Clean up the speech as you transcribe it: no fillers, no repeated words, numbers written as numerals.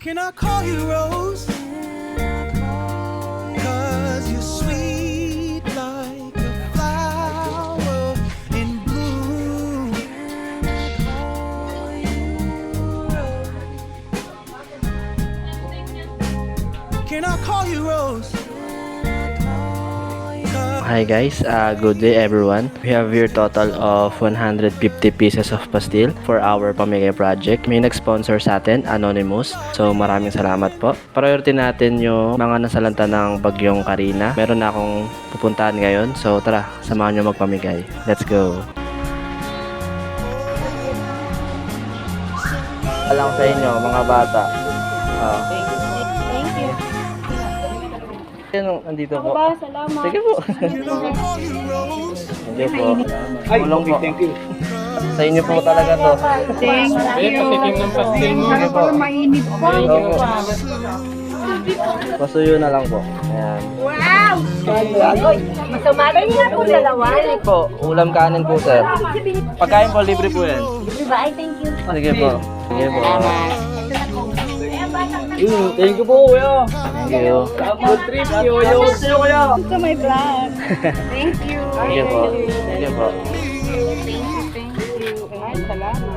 Can I call you Rose? 'Cause you're sweet like a flower in bloom. Can I call you Rose? Hi guys, good day everyone. We have here total of 150 pieces of pastil for our pamigay project. May nag-sponsor sa atin, Anonymous. So maraming salamat po. Priority natin yung mga nasalanta ng bagyong Karina. Meron na akong pupuntahan ngayon. So tara, samahan nyo magpamigay. Let's go! Alang sa inyo mga bata. Thank you. Yan, nandito po. Ba, salamat. Sige po. Can I call you Rose? Hindi po. Tulong po. Thank you. Sa inyo po talaga to. Thank you. Patikim ng pastil mo. Sige po. Mainit po. Opo. Pasuyo na lang po. Ayan. Wow! Masumabay niya po dalawa. Po, ulam kanin po sir. Pagkain po, libre po yan. Bye, thank you. Sige po. Sige po. Thank you po, kuya. Thank you. Good trip, yo-yo. Sa'yo, kuya. Ito may vlog. Thank you. Sige po. Sige po. Thank you. Ay, salamat.